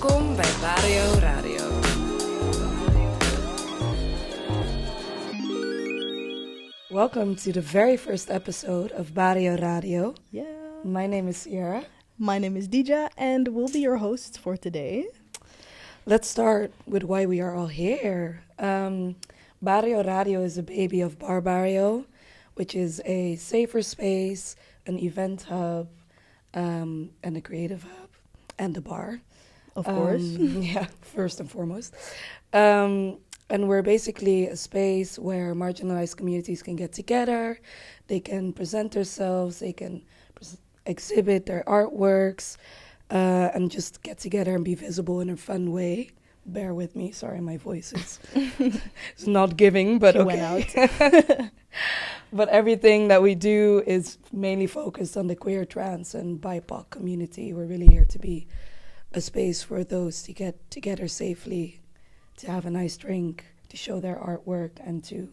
Welkom bij Bario Radio. Welcome to the very first episode of Bario Radio. Yeah. My name is Sierra. My name is Dija, and we'll be your hosts for today. Let's start with why we are all here. Bario Radio is a baby of Bar Bario, which is a safer space, an event hub, and a creative hub, and a bar. Of course. Yeah, first and foremost. And we're basically a space where marginalized communities can get together, they can present themselves, they can exhibit their artworks, and just get together and be visible in a fun way. Bear with me, sorry, my voice is it's not giving, but She okay. went out. But everything that we do is mainly focused on the queer, trans, and BIPOC community. We're really here to be a space for those to get together safely, to have a nice drink, to show their artwork, and to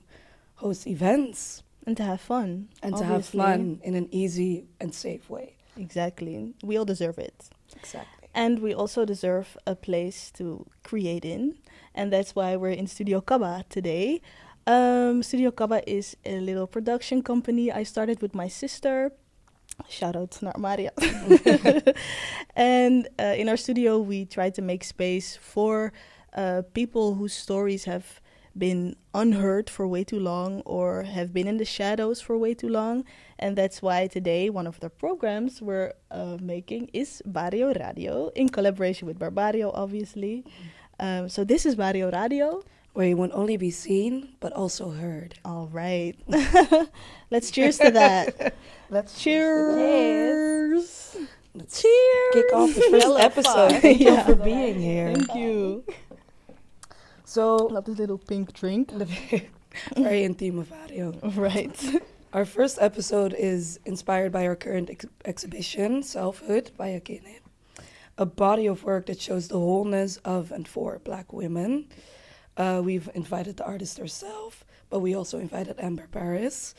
host events. And to have fun. And obviously. to have fun in an easy and safe way. Exactly. We all deserve it. Exactly. And we also deserve a place to create in. And that's why we're in Studio Kaba today. Studio Kaba is a little production company I started with my sister. Shout out naar Maria. And in our studio, we try to make space for people whose stories have been unheard for way too long or have been in the shadows for way too long. And that's why today one of the programs we're making is Bario Radio in collaboration with Bar Bario, obviously. So this is Bario Radio. Where you won't only be seen, but also heard. All right. Let's cheers to that. Let's Cheers. Let's Cheers. kick off the first episode. Thank you for being here. Thank you. So, Love this little pink drink. very intimate Bario. Right. Our first episode is inspired by our current exhibition, SELFHOOD by Aqueene. A body of work that shows the wholeness of and for Black women. We've invited the artist herself, but we also invited Amber Paris,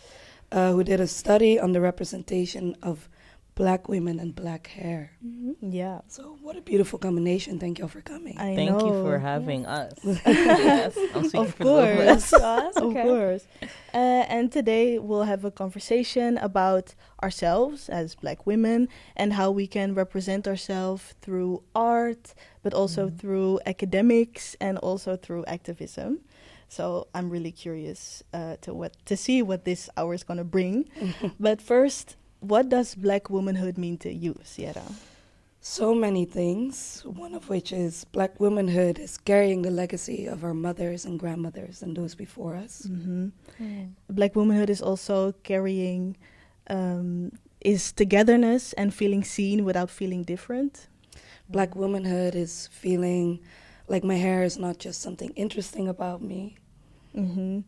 who did a study on the representation of Black women and Black hair. Mm-hmm. Yeah. So what a beautiful combination. Thank you for coming. Thank you for having us. Yes, I'm speaking Of for the both of us. course. Of course. And today we'll have a conversation about ourselves as Black women and how we can represent ourselves through art, but also through academics and also through activism. So I'm really curious to see what this hour is going to bring. But first, what does Black womanhood mean to you, Sierra? So many things, one of which is Black womanhood is carrying the legacy of our mothers and grandmothers and those before us. Mm-hmm. Black womanhood is also carrying is togetherness and feeling seen without feeling different. Black womanhood is feeling like my hair is not just something interesting about me. Mm-hmm.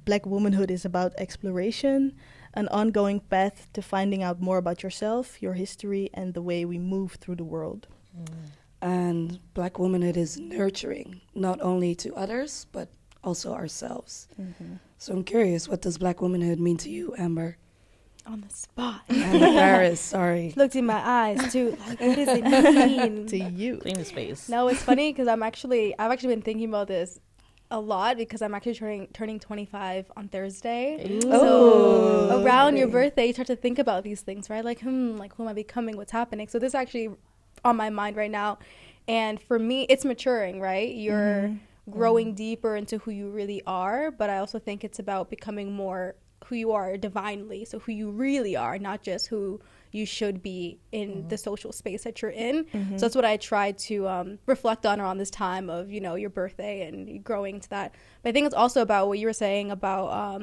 Black womanhood is about exploration, an ongoing path to finding out more about yourself, your history, and the way we move through the world. And Black womanhood is nurturing, not only to others, but also ourselves. So I'm curious, what does Black womanhood mean to you, Amber? On the spot. Amber Paris, sorry. Looked in my eyes too. Like, what does it mean To you. Clean the space. No, it's funny because I've actually been thinking about this a lot because I'm actually turning 25 on Thursday. So around your birthday, you start to think about these things, right? Like, like who am I becoming? What's happening? So this is actually on my mind right now. And for me, it's maturing, right? You're growing deeper into who you really are. But I also think it's about becoming more who you are divinely. So who you really are, not just who you should be in the social space that you're in. So that's what I try to reflect on around this time of, your birthday and growing to that. But I think it's also about what you were saying about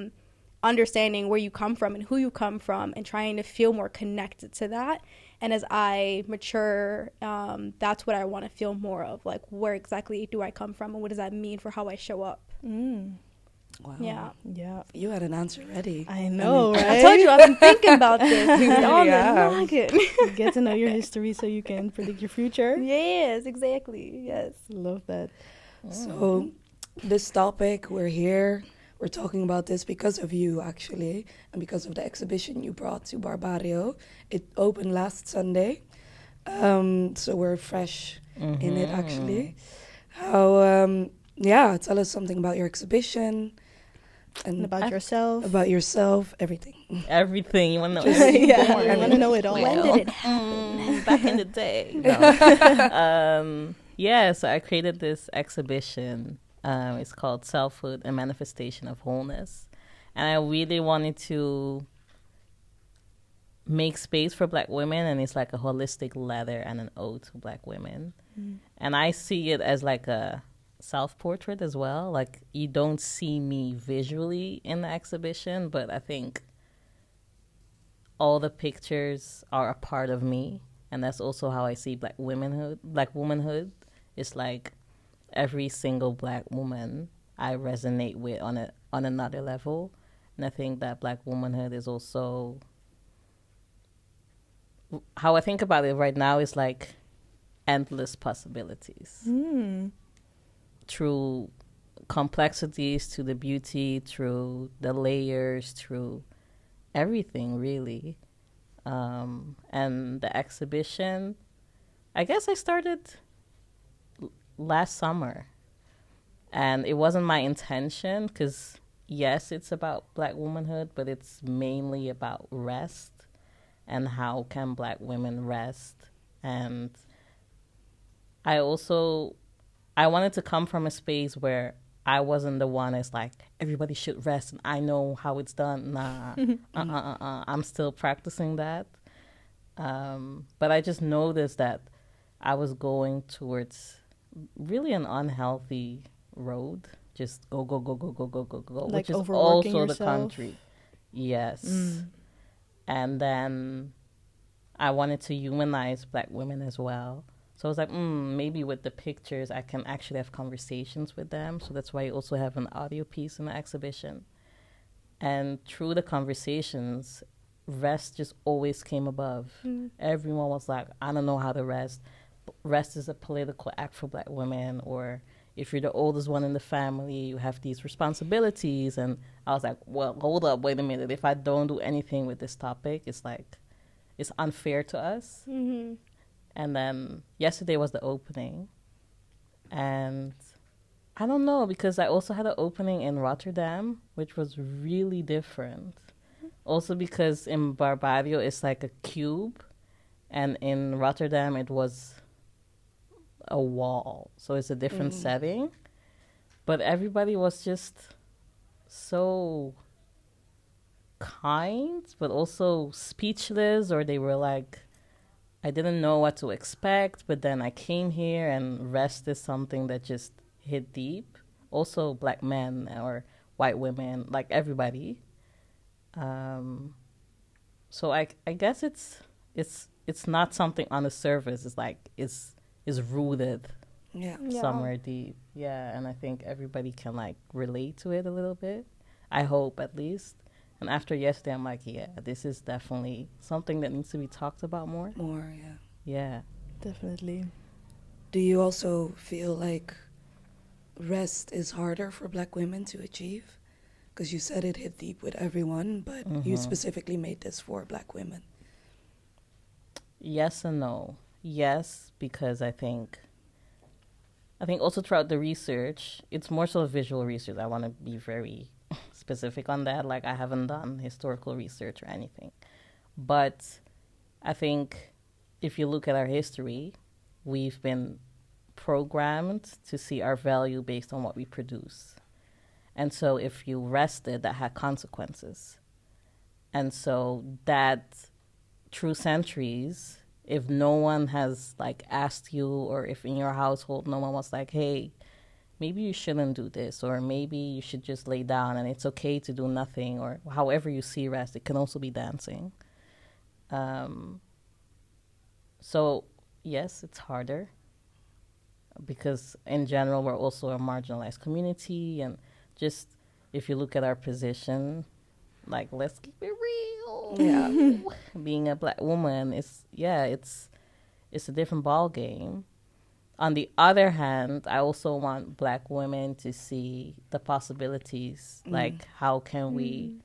understanding where you come from and who you come from and trying to feel more connected to that. And as I mature, that's what I want to feel more of, like where exactly do I come from and what does that mean for how I show up? Wow. Yeah. You had an answer ready. I know, right? I told you I've been thinking about this. Yeah. Get to know your history so you can predict your future. Yes, exactly. Yes. Love that. So this topic, we're talking about this because of you, actually, and because of the exhibition you brought to Bar Bario. It opened last Sunday, so we're fresh in it, actually. How, tell us something about your exhibition. And about yourself. About yourself, everything. Everything. You want to know everything? I want to know it all. When did it happen? Back in the day. No. So I created this exhibition. It's called SELFHOOD, a Manifestation of Wholeness. And I really wanted to make space for Black women, and it's like a holistic letter and an ode to Black women. And I see it as like a self-portrait as well. Like, you don't see me visually in the exhibition, but I think all the pictures are a part of me, and that's also how I see Black womanhood. It's like every single Black woman I resonate with on another level, and I think that Black womanhood is also, how I think about it right now, is like endless possibilities. Through complexities, to the beauty, through the layers, through everything, really. And the exhibition, I guess I started last summer. And it wasn't my intention, because, yes, it's about Black womanhood, but it's mainly about rest and how can Black women rest. And I wanted to come from a space where I wasn't the one that's like, everybody should rest and I know how it's done. Nah, I'm still practicing that. But I just noticed that I was going towards really an unhealthy road. Just go, like which is overworking also yourself. the country. Yes. And then I wanted to humanize Black women as well. So I was like, maybe with the pictures, I can actually have conversations with them. So that's why you also have an audio piece in the exhibition. And through the conversations, rest just always came above. Everyone was like, I don't know how to rest. Rest is a political act for Black women. Or if you're the oldest one in the family, you have these responsibilities. And I was like, well, hold up, wait a minute. If I don't do anything with this topic, it's like, it's unfair to us. And then yesterday was the opening. And I don't know, because I also had an opening in Rotterdam, which was really different. Also because in Bar Bario, it's like a cube. And in Rotterdam, it was a wall. So it's a different setting. But everybody was just so kind, but also speechless, or they were like, I didn't know what to expect, but then I came here, and rest is something that just hit deep. Also Black men or white women, like everybody. So I guess it's not something on the surface. It's like it's rooted somewhere deep. Yeah, and I think everybody can like relate to it a little bit. I hope, at least. And after yesterday, I'm like, yeah, this is definitely something that needs to be talked about more. Yeah. Definitely. Do you also feel like rest is harder for Black women to achieve? Because you said it hit deep with everyone, but you specifically made this for Black women. Yes and no. Yes, because I think also throughout the research, it's more so visual research. I want to be very specific on that. Like, I haven't done historical research or anything. But I think if you look at our history, we've been programmed to see our value based on what we produce. And so if you rested, that had consequences. And so that through centuries, if no one has like asked you, or if in your household no one was like, hey, maybe you shouldn't do this, or maybe you should just lay down and it's okay to do nothing, or however you see rest, it can also be dancing. So yes, it's harder because in general, we're also a marginalized community. And just if you look at our position, like, let's keep it real. Yeah. Being a Black woman it's a different ball game. On the other hand, I also want Black women to see the possibilities. Like, how can we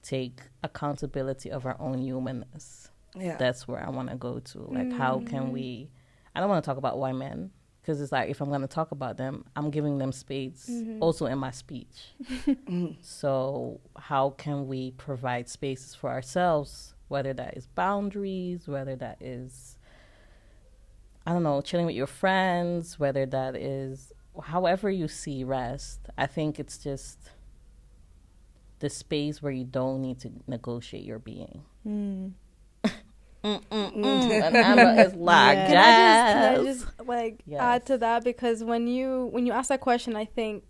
take accountability of our own humanness? Yeah. That's where I want to go to. Like, how can we I don't want to talk about white men, because it's like, if I'm going to talk about them, I'm giving them space also in my speech. So how can we provide spaces for ourselves, whether that is boundaries, whether that is, I don't know, chilling with your friends, whether that is however you see rest. I think it's just the space where you don't need to negotiate your being. And Amber is like, Can I just like add to that? Because when you ask that question, I think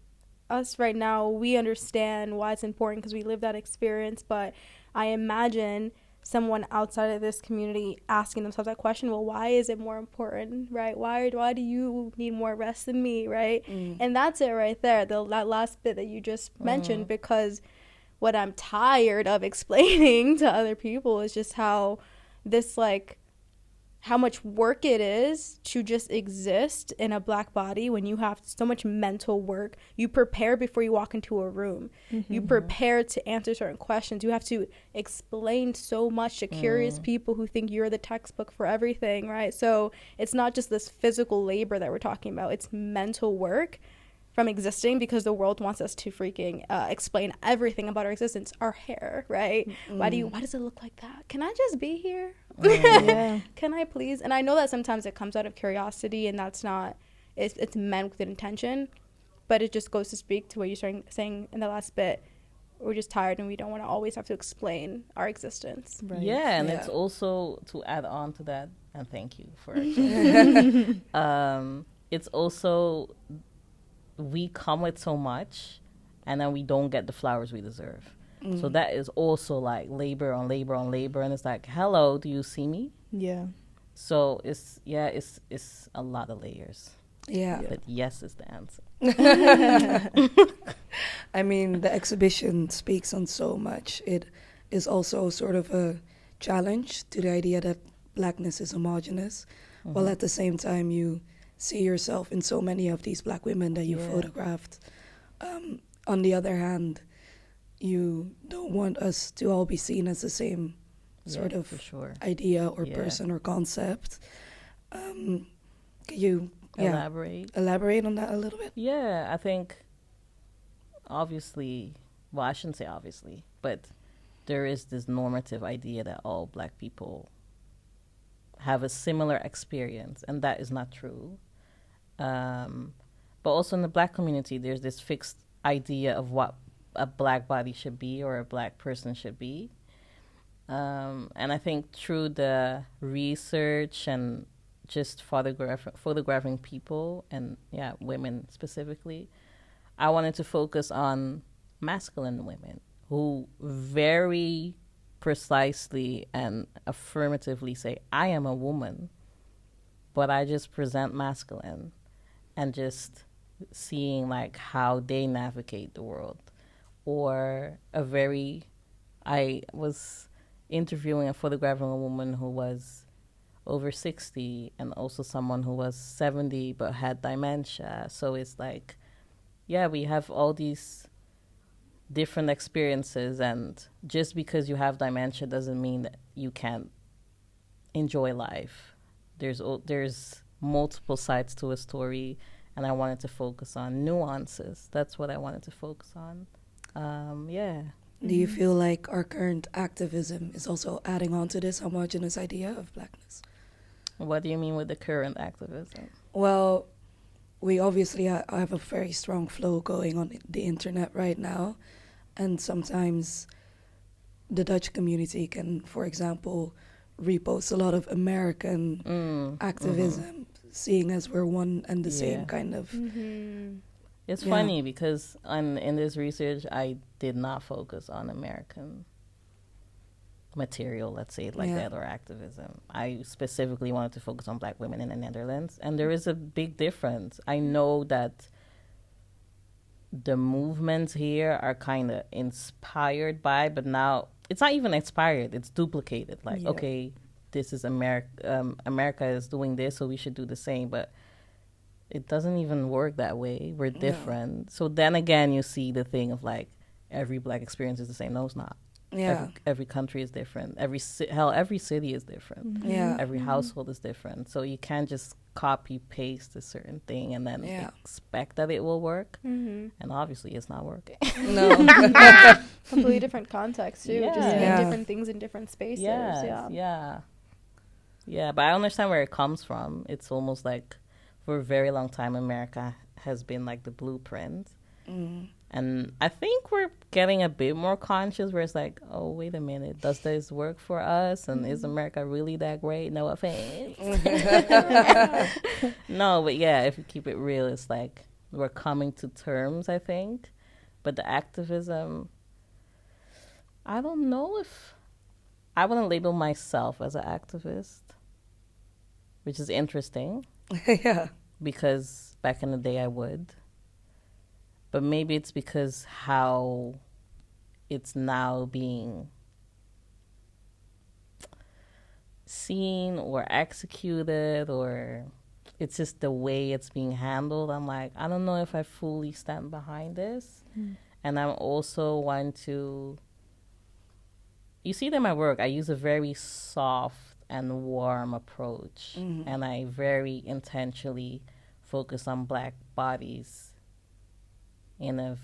us right now, we understand why it's important because we live that experience. But I imagine someone outside of this community asking themselves that question, well, why is it more important, right? Why do you need more rest than me, right? And that's it right there, that last bit that you just mentioned, because what I'm tired of explaining to other people is just how this, like, how much work it is to just exist in a Black body when you have so much mental work. You prepare before you walk into a room. You prepare to answer certain questions. You have to explain so much to curious people who think you're the textbook for everything, right? So it's not just this physical labor that we're talking about. It's mental work from existing, because the world wants us to freaking explain everything about our existence. Our hair, right? Why does it look like that? Can I just be here? Can I please? And I know that sometimes it comes out of curiosity, and that's not, it's meant with an intention, but it just goes to speak to what you're saying in the last bit. We're just tired and we don't want to always have to explain our existence. Right. Yeah, and it's also, to add on to that, and thank you for it's also, we come with so much and then we don't get the flowers we deserve. So that is also like labor on labor on labor, and it's like, hello, do you see me? Yeah. So it's a lot of layers. Yeah. But yes is the answer. I mean, the exhibition speaks on so much. It is also sort of a challenge to the idea that Blackness is homogenous, while at the same time you see yourself in so many of these Black women that you photographed. On the other hand, you don't want us to all be seen as the same sort of idea or person or concept. Can you elaborate on that a little bit? Yeah, I think obviously, well, I shouldn't say obviously, but there is this normative idea that all Black people have a similar experience, and that is not true. But also in the Black community, there's this fixed idea of what a Black body should be or a Black person should be. And I think through the research and just photographing people and women specifically, I wanted to focus on masculine women who very precisely and affirmatively say, I am a woman, but I just present masculine, and just seeing like how they navigate the world. Or I was interviewing and photographing a woman who was over 60 and also someone who was 70 but had dementia. So it's like, we have all these different experiences, and just because you have dementia doesn't mean that you can't enjoy life. There's multiple sides to a story, and I wanted to focus on nuances. That's what I wanted to focus on. Do you feel like our current activism is also adding on to this homogenous idea of Blackness? What do you mean with the current activism? Well, we obviously have a very strong flow going on the internet right now, and sometimes the Dutch community can, for example, repost a lot of American activism, seeing as we're one and the same kind of... It's funny because in this research, I did not focus on American material, let's say it like that, or activism. I specifically wanted to focus on Black women in the Netherlands, and there is a big difference. I know that the movements here are kind of inspired by, but now it's not even inspired, it's duplicated. Like, okay, this is America is doing this, so we should do the same, but it doesn't even work that way. We're different. So then again, you see the thing of like, every Black experience is the same. No, it's not. Yeah. Every country is different. Every city is different. Yeah. Every household is different. So you can't just copy paste a certain thing and then expect that it will work. And obviously it's not working. No. Completely different context too. Yeah. Just Yeah. different things in different spaces. Yeah, but I understand where it comes from. It's almost like for a very long time America has been like the blueprint. And I think we're getting a bit more conscious where it's like, oh, wait a minute, does this work for us? And is America really that great? No offense. No, but yeah, if you keep it real, it's like we're coming to terms, I think. But the activism, I don't know if I wouldn't label myself as an activist, which is interesting. Yeah. Because back in the day I would. But maybe it's because how it's now being seen or executed, or it's just the way it's being handled. I'm like, I don't know if I fully stand behind this. And I'm also one to... You see that in my work, I use a very soft and warm approach. And I very intentionally focus on Black bodies in a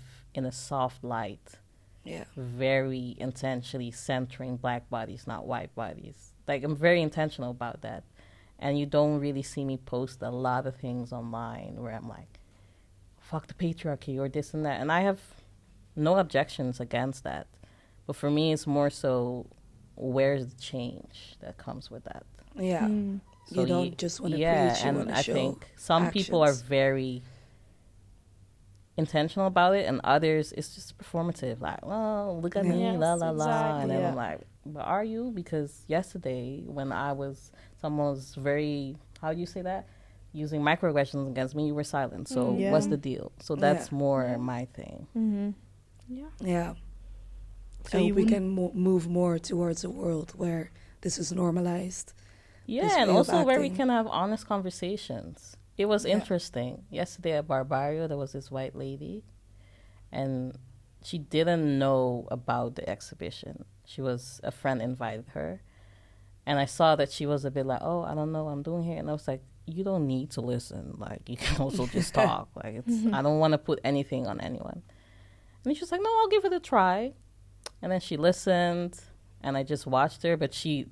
soft light. Yeah. Very intentionally centering Black bodies, not white bodies. Like, I'm very intentional about that. And you don't really see me post a lot of things online where I'm like, fuck the patriarchy or this and that. And I have no objections against that. But for me, it's more so, where's the change that comes with that? Yeah. So you don't just want to preach, you want to show I think some people are very intentional about it, and others, it's just performative. Like, well, look at me, la, la, la. And then I'm like, but are you? Because yesterday, when someone was very, how do you say that? Using microaggressions against me, you were silent. So what's the deal? So that's more my thing. Yeah. So we can move more towards a world where this is normalized. Yeah, and also where we can have honest conversations. It was interesting. Yesterday at Bar Bario, there was this white lady, and she didn't know about the exhibition. A friend invited her, and I saw that she was a bit like, oh, I don't know what I'm doing here. And I was like, you don't need to listen. Like, you can also just talk. Like, I don't want to put anything on anyone. And she was like, no, I'll give it a try. And then she listened, and I just watched her, but she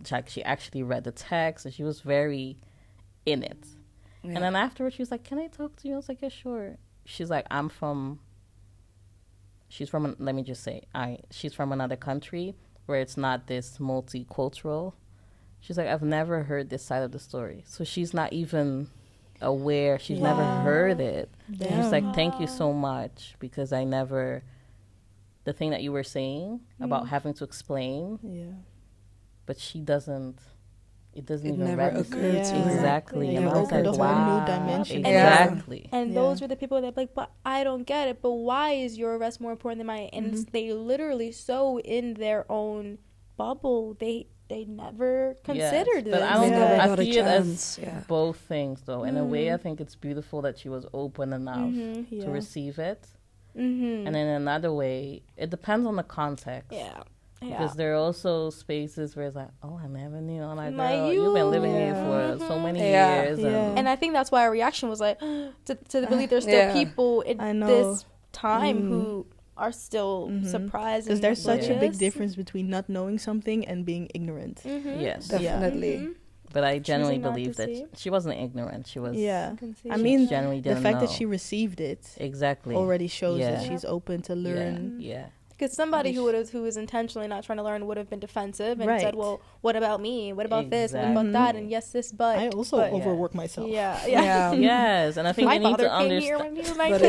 actually read the text, and she was very in it. Yeah. And then afterwards, she was like, can I talk to you? I was like, yeah, sure. She's like, she's from another country where it's not this multicultural. She's like, I've never heard this side of the story. So she's not even aware. She's never heard it. She's like, thank you so much, because the thing that you were saying about having to explain, but it doesn't even never occurred to her. Exactly. And I was like, a whole new dimension. Exactly. And those were the people that like, but I don't get it. But why is your arrest more important than mine? And they literally so in their own bubble, they never considered this. But I see it as both things, though. In a way, I think it's beautiful that she was open enough to receive it. And in another way, it depends on the context. Because there are also spaces where it's like, oh, I never knew. I'm like, girl, you've been living here for so many years. And I think that's why our reaction was like, to the belief there's still people in this time who are still surprised. Because there's such a big difference between not knowing something and being ignorant. Yes. Definitely. But I genuinely believe that she wasn't ignorant. She was. Yeah. I mean, the fact know. that she received it exactly already shows that she's open to learn. Yeah. Because somebody who was intentionally not trying to learn would have been defensive and said, "Well, what about me? What about this? What about that?" And yes, this, but I also overwork myself. Yes, and I think my they need to father came here when he was 19.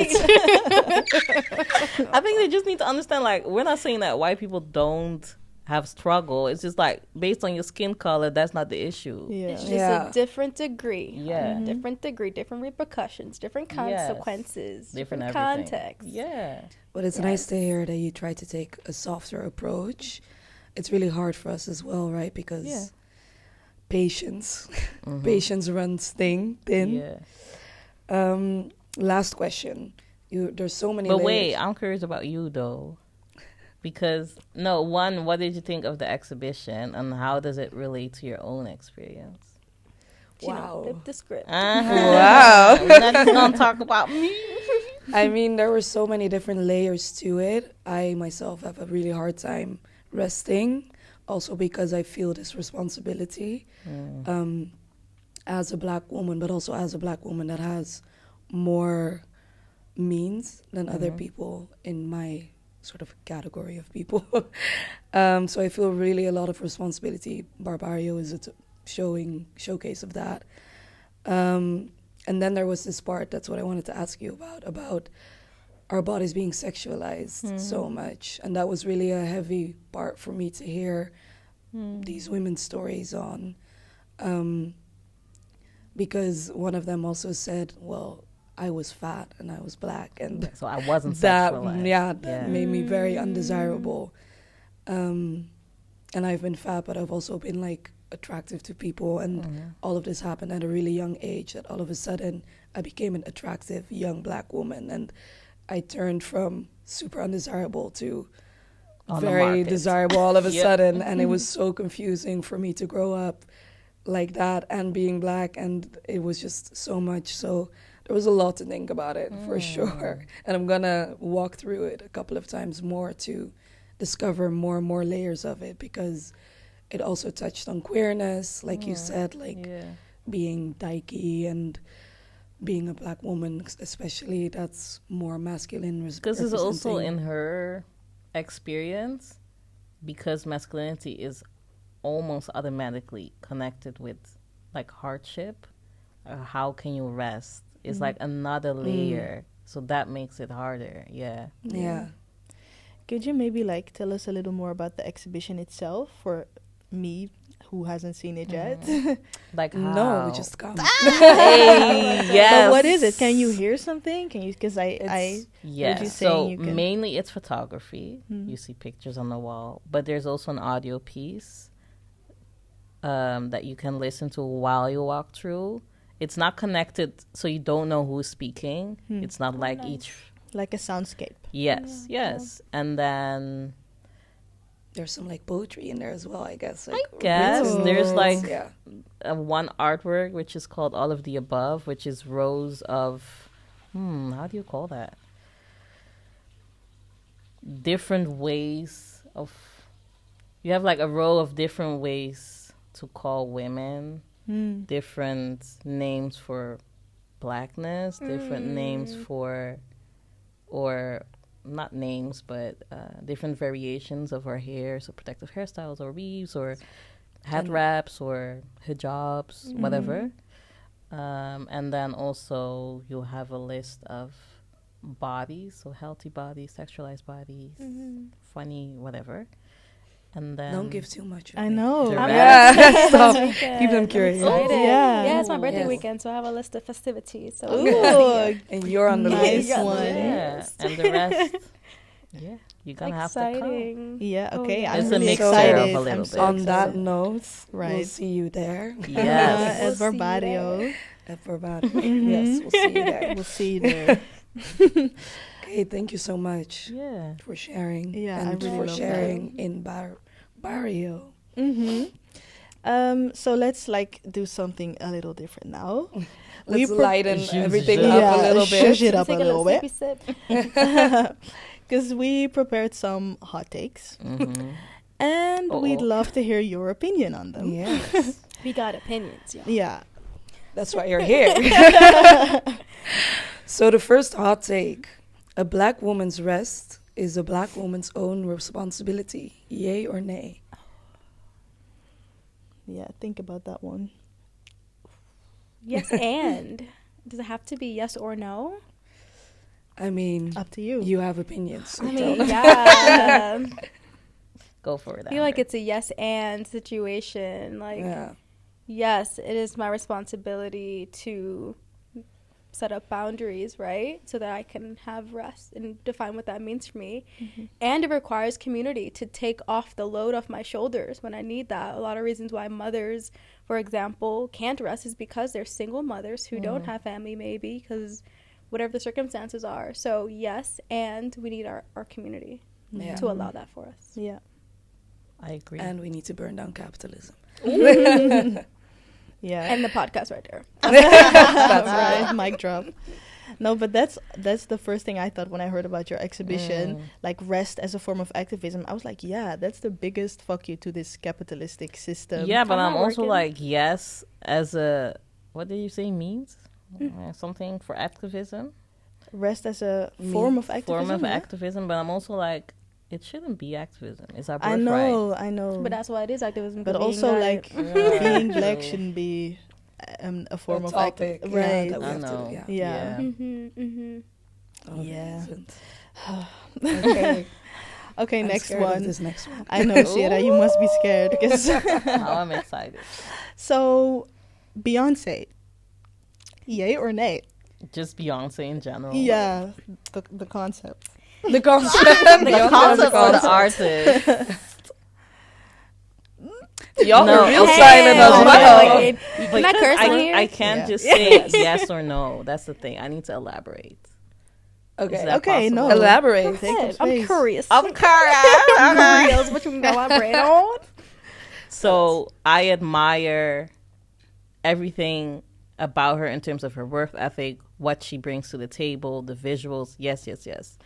I think they just need to understand. Like, we're not saying that white people don't have struggle. It's just like, based on your skin color, that's not the issue. It's just a different degree. Different degree, different repercussions, different consequences, different context. But it's nice to hear that you try to take a softer approach. It's really hard for us as well, right? Because patience runs thin. Last question. There's so many. But wait, I'm curious about you though. Because, no, one, what did you think of the exhibition, and how does it relate to your own experience? Wow. Flip the script. Wow. We're not just going to talk about me. I mean, there were so many different layers to it. I myself have a really hard time resting, also because I feel this responsibility as a Black woman, but also as a Black woman that has more means than other people in my sort of category of people. So I feel really a lot of responsibility. Bar Bario is a showcase of that. And then there was this part, that's what I wanted to ask you about our bodies being sexualized so much. And that was really a heavy part for me to hear these women's stories on. Because one of them also said, well, I was fat and I was Black. And so I wasn't that, sexualized. That made me very undesirable. And I've been fat, but I've also been like attractive to people, and all of this happened at a really young age, that all of a sudden I became an attractive young Black woman, and I turned from super undesirable to very desirable all of a sudden, and it was so confusing for me to grow up like that and being Black, and it was just so much. So there was a lot to think about it for sure, and I'm gonna walk through it a couple of times more to discover more and more layers of it, because it also touched on queerness, like you said, like being dykey and being a Black woman, especially, that's more masculine. Because it's also in her experience, because masculinity is almost automatically connected with like hardship. How can you rest? It's like another layer, so that makes it harder. Yeah. Could you maybe like tell us a little more about the exhibition itself for me who hasn't seen it yet? Like how? No, we just come. Hey, yes. But what is it? Can you hear something? Can you? Because I yes. So mainly it's photography. You see pictures on the wall, but there's also an audio piece that you can listen to while you walk through. It's not connected, so you don't know who's speaking. It's not like each, like a soundscape. Yes, and then there's some like poetry in there as well, I guess. Like, I guess there's like one artwork which is called All of the Above, which is rows of how do you call that? Different ways of, you have like a row of different ways to call women, different names for Blackness, different names for, or not names, but different variations of our hair, so protective hairstyles or weaves or hat wraps or hijabs, whatever. And then also you'll have a list of bodies, so healthy bodies, sexualized bodies, funny, whatever. And then don't give too much. I know. Stop. Keep them curious. Yeah, it's my birthday weekend, so I have a list of festivities. So and you're on the nice list. one. Yeah, and the rest. Yeah, you're gonna have to come. Yeah, okay. It's I'm a really mixture excited. of a little bit. On that note, right, we'll see you there. Yes, at Bar Bario. At Bar Bario. Yes, we'll see you there. We'll see you there. Okay, thank you so much. Yeah, for sharing. Yeah, and I really for love sharing in Bar Bario. So let's like do something a little different now. Let's lighten everything up a little bit. Shush it up a little bit. Sip. Because we prepared some hot takes. And we'd love to hear your opinion on them. Yes. We got opinions, y'all. Yeah. That's why you're here. So the first hot take: a Black woman's rest is a Black woman's own responsibility. Yay or nay? Yeah, think about that one. Yes, and does it have to be yes or no? I mean, up to you. You have opinions. So I mean, yeah. Go for it. I feel like it's a yes and situation. Like, yes, it is my responsibility to set up boundaries, right? So that I can have rest and define what that means for me. And it requires community to take off the load off my shoulders when I need that. A lot of reasons why mothers, for example, can't rest is because they're single mothers who don't have family, maybe, because whatever the circumstances are. So yes, and we need our community. to allow that for us. Yeah. I agree. And we need to burn down capitalism. Yeah. And the podcast right there. That's right. Mic drop. No, but that's the first thing I thought when I heard about your exhibition, like rest as a form of activism. I was like, yeah, that's the biggest fuck you to this capitalistic system. Yeah, but I'm also working. like, yes, as a, what did you say means? Something for activism? Rest as a form of activism. Form of yeah? activism, but I'm also like, it shouldn't be activism. It's our I birthright. I know. But that's why it is activism. But 'cause also, being like, Yeah. being black shouldn't be a form A of topic, activism. yeah, Right. that we I have to- know. yeah. Yeah. Oh, Yeah. isn't. Okay. Okay, I'm next scared of one. this next one. I know, Sierra, you must be scared. Because Now I'm excited. so, Beyonce. Yay or nay? Just Beyonce in general. Yeah, the concept. The concept. The concept or the artist? Y'all No, are real okay. silent as No, well. Like, But can I curse on here? I can't Yeah. just say yes or no. That's the thing. I need to elaborate. Is Okay. that Okay, possible? no. Elaborate. Take up I'm space. curious. I'm curious. What you can elaborate on? So I admire everything about her in terms of her work ethic, what she brings to the table, the visuals. Yes, yes, yes.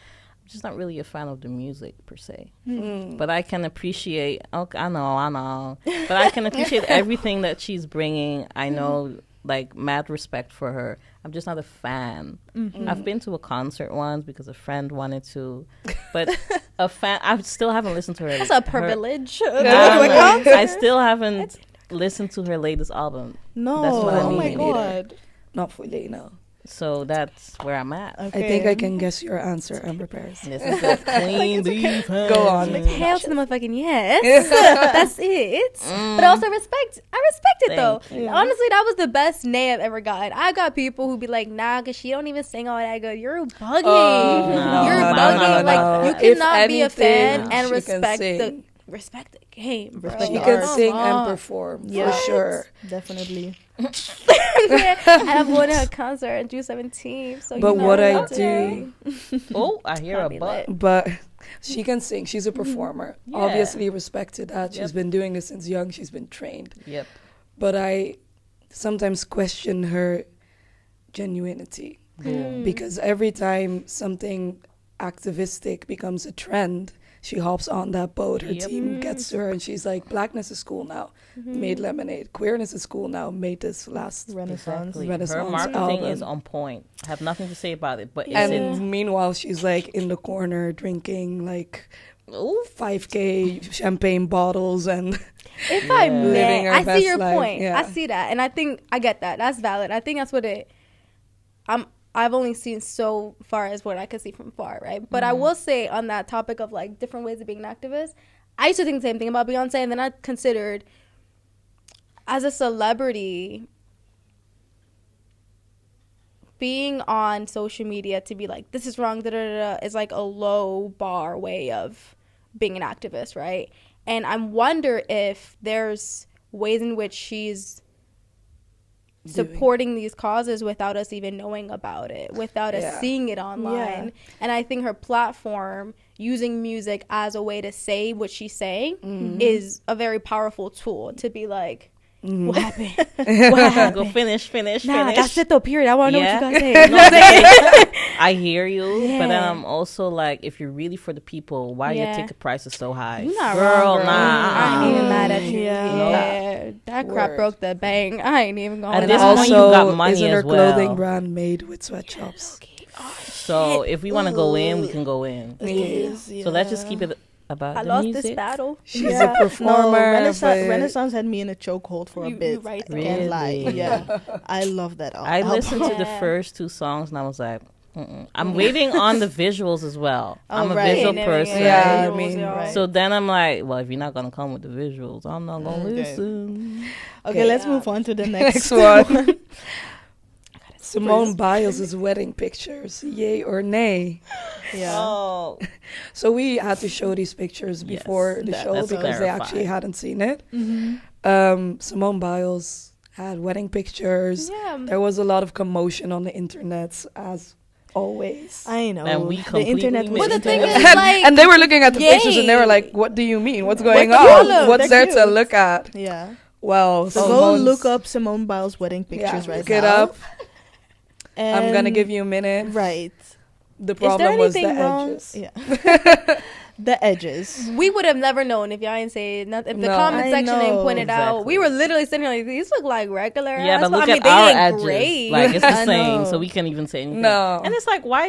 I'm just not really a fan of the music per se. But I can appreciate, okay, I know. But I can appreciate everything that she's bringing. I know, like, mad respect for her. I'm just not a fan. I've been to a concert once because a friend wanted to. But a fan, I still haven't listened to her. That's a privilege. I still haven't listened to her latest album. No, That's what I oh my mean. god. Not fully, no. So that's where I'm at. Okay. I think I can guess your answer, Amber Paris. This is a clean beef. Go on. Hail to the motherfucking yes. That's it. But also respect. I respect it though. Thank you. Honestly, that was the best nay I've ever gotten. I got people who be like, nah, because she don't even sing all that good. You're bugging. no, You're no, bugging. no, like no. you If cannot be a fan anything, and she can respect the game, bro. Respect She the can art. sing Come and on. perform Yeah. for sure. Definitely. And I'm going to her concert in June 17th. So But you know what I about do, it. Oh, I hear a Probably butt. lit. but she can sing. She's a performer. Yeah. Obviously, respect to that. She's Yep. been doing this since young. She's been trained. Yep. But I sometimes question her genuinity because every time something activistic becomes a trend, she hops on that boat. Her Yep. team gets to her and she's like, blackness is cool now. Made Lemonade. Queerness is cool now. Made this last. Renaissance. Exactly. Her Renaissance marketing is album. on point. I have nothing to say about it, but is And it? meanwhile, she's like in the corner drinking like Ooh. 5K champagne bottles and If I Yeah. Living may, her I see best your life, point. yeah. I see that, and I think I get that. That's valid. I think that's what it. I've only seen so far as what I could see from far, right? But I will say on that topic of like different ways of being an activist, I used to think the same thing about Beyonce, and then I considered as a celebrity being on social media to be like, this is wrong, da da da, is like a low bar way of being an activist, right? And I wonder if there's ways in which she's supporting these causes without us even knowing about it, without us seeing it online. Yeah. And I think her platform, using music as a way to say what she's saying, is a very powerful tool to be like, what happened? What happened? Go finish. Nah, that's it though, period. I want to know Yeah. what you guys say. No, I hear you, but then Yeah. I'm also like, if you're really for the people, why are your Yeah. ticket prices so high? You're not girl, wrong, girl. nah. I ain't even mad at you. Yeah. Yeah. That crap Word. broke the bank. I ain't even going At And this to point, you also, got money isn't her as well. clothing brand made with sweatshops? So if we want to go in, we can go in. Yes, So let's just keep it about I the lost music. this battle. She's Yeah. a performer. No, but Renaissance had me in a chokehold for a You bit. right I can't lie. Really? Yeah, I love that album. I listened to the Yeah. first two songs and I was like, I'm waiting on the visuals as well. Oh, I'm a right. visual Yeah, person. Yeah, I visuals, mean, y'all. right. So then I'm like, well, if you're not gonna come with the visuals, I'm not gonna Okay. listen. Okay, let's move on to the next, Next one. Simone Biles' wedding pictures, yay or nay? Yeah. Oh, So we had to show these pictures Yes, before the show let's because they clarify. actually hadn't seen it. Mm-hmm. Simone Biles had wedding pictures. Yeah. There was a lot of commotion on the internet, as always. I know. And we the internet completely was But the thing internet. is, like, And they were looking at the pictures and they were yay. like, what do you mean? What's going the on? problem? What's They're there to cute. look at? Yeah. Well, So go Simone's- look up Simone Biles' wedding pictures right look it now. up. I'm going to And- give you a minute. Right. The Is there problem was the anything wrong? edges. Yeah. The edges. We would have never known if y'all ain't say nothing. If the No. comment I section ain't know. pointed out. Exactly. We were literally sitting here like, these look like regular Yeah, ass. but look I mean, at they our ain't edges. great. Like, it's the I same, know. so we can't even say anything. No. And it's like, why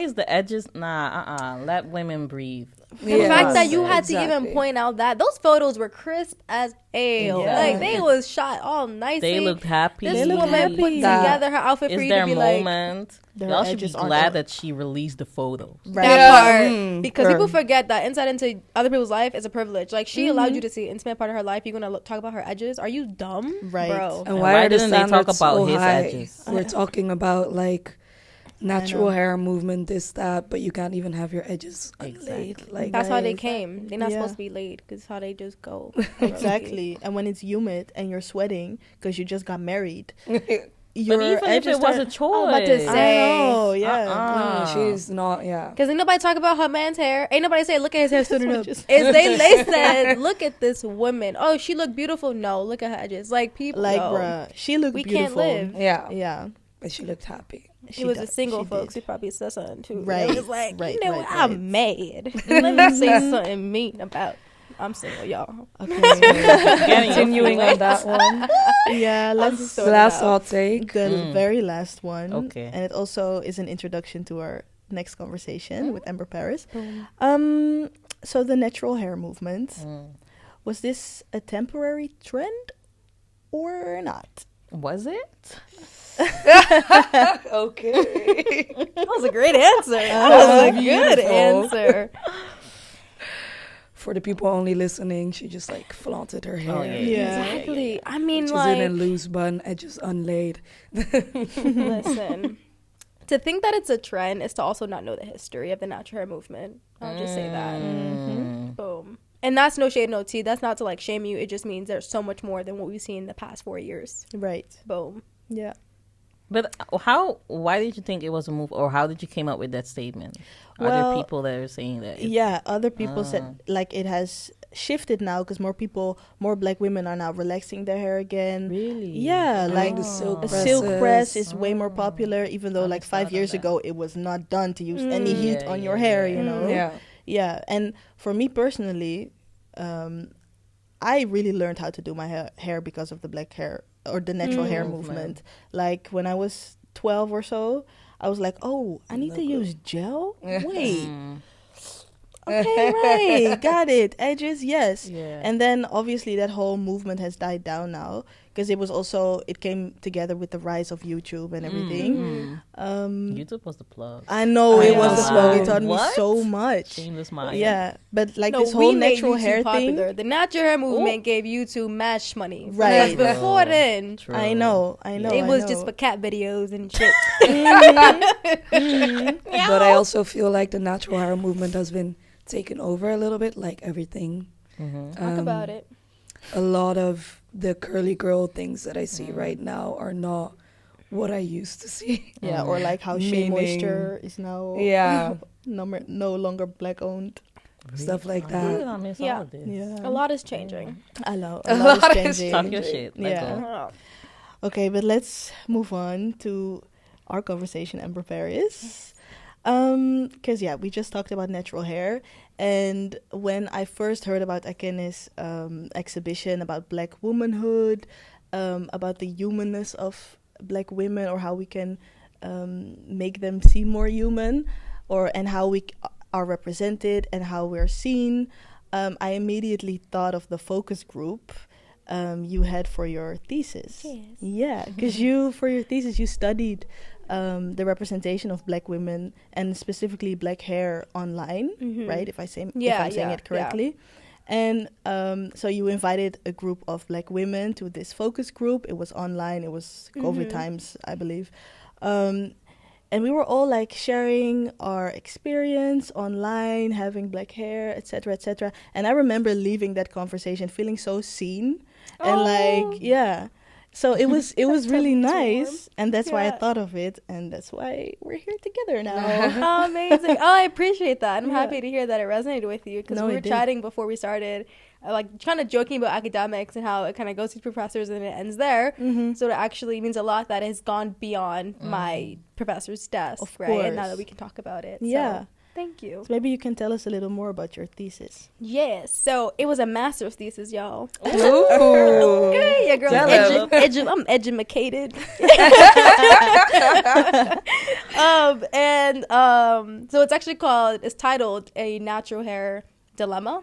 is the edges? Nah, let women breathe. The Yeah. fact that you had to Exactly. even point out that those photos were crisp as ale. Yeah. Like, they was shot all nicely. They looked happy. This looked woman happy. put That together her outfit for It's you to their be like, moment. Their Y'all should be edges aren't glad out. that she released the photos. Right. that part. Because Girl. people forget that insight into other people's life is a privilege. Like, she allowed you to see an intimate part of her life. You're going to talk about her edges? Are you dumb? Right. Bro. And And why why are the didn't they talk standards about so his high? edges? We're talking about like natural know. hair movement, this, that, but you can't even have your edges unlaid. Exactly. Like That's how they like- came. They're not Yeah. supposed to be laid because how they just go. Exactly. And when it's humid and you're sweating because you just got married, But your even if edges it was a start- choice, I'm about to I say. know, yeah. She's not, yeah. Because ain't nobody talk about her man's hair. Ain't nobody say, look at his hair stood what up. I just They said, look at this woman. Oh, she looked beautiful. No, look at her edges. Like, people. Like, no. bruh, she looked We can't beautiful. live. Yeah. Yeah. But she looked happy. She was a does- single she folks. did. He probably said something too. Right, It was like, right, you know right, what? I'm right. mad. Let me say something mean about. I'm single, y'all. Okay. Continuing on that one. Yeah, let's sorting Last out. hot take. the very last one. Okay. And it also is an introduction to our next conversation with Amber Paris. Boom. So the natural hair movement, was this a temporary trend or not? Was it? Okay. That was a great answer. That was a good Beautiful. answer. For the people only listening, she just like flaunted her hair. Oh, yeah. Yeah. Exactly. I mean, Which like, is in a loose bun, edges unlaid. listen. To think that it's a trend is to also not know the history of the natural hair movement. I'll just say that. Boom. And that's no shade, no tea. That's not to like shame you. It just means there's so much more than what we've seen in the past 4 years. Right. Boom. Yeah. But why did you think it was a move, or how did you came up with that statement? Are Well, there people that are saying that? Yeah, other people said like it has shifted now because more black women are now relaxing their hair again. Really? Yeah, like the silk a silk press presses. is way more popular, even though I like missed 5 out on years that. ago it was not done to use any heat Yeah, on yeah, your hair, yeah. you know? Yeah. Yeah, and for me personally, I really learned how to do my hair because of the black hair or the natural hair movement. Like when I was 12 or so, I was like, oh, I need to use gel? Wait. Okay, right. Got it. Edges, yes. Yeah. And then obviously that whole movement has died down now because it came together with the rise of YouTube and everything. YouTube was the plug. I know it was the know. plug. It taught me What? so much. Shameless mind. Yeah, but like No, this we whole made natural YouTube hair popular. thing. The natural hair movement gave YouTube match money. Right. Because before then, True. I know. it was just for cat videos and shit. But I also feel like the natural hair movement has been taken over a little bit, like everything. Talk about it. A lot of the curly girl things that I see right now are not what I used to see. Yeah, or like how Shea Meaning- Moisture is now Yeah, no longer black owned. stuff like How did that. I miss Yeah. all of this? Yeah, A lot is changing. I know A a lot lot is is changing. Talk your shit. Let's Yeah. go. Okay, but let's move on to our conversation, Amber Paris. Because yeah, we just talked about natural hair, and when I first heard about Aqueene's exhibition about Black Womanhood, about the humanness of Black women, or how we can make them seem more human, and how we are represented and how we're seen, I immediately thought of the focus group you had for your thesis. Yes. Yeah, because for your thesis, you studied the representation of Black women and specifically Black hair online, right? If I'm saying it correctly. And so you invited a group of Black women to this focus group. It was online. It was COVID times, I believe. And we were all like sharing our experience online, having black hair, etc., etc. And I remember leaving that conversation feeling so seen and like, yeah, So it was really nice, and that's why I Yeah. thought of it, and that's why we're here together now. Amazing. Oh, I appreciate that. I'm Yeah. happy to hear that it resonated with you, because No, we were it did. chatting before we started, like kind of joking about academics and how it kind of goes to professors and it ends there. Mm-hmm. So it actually means a lot that it has gone beyond my professor's desk, Of right? And now course. that we can talk about it. Yeah. So, thank you. So maybe you can tell us a little more about your thesis. Yes. So it was a master's thesis, y'all. Ooh. Okay, yeah, girl. Tell us. I'm edumacated. So it's actually it's titled A Natural Hair Dilemma.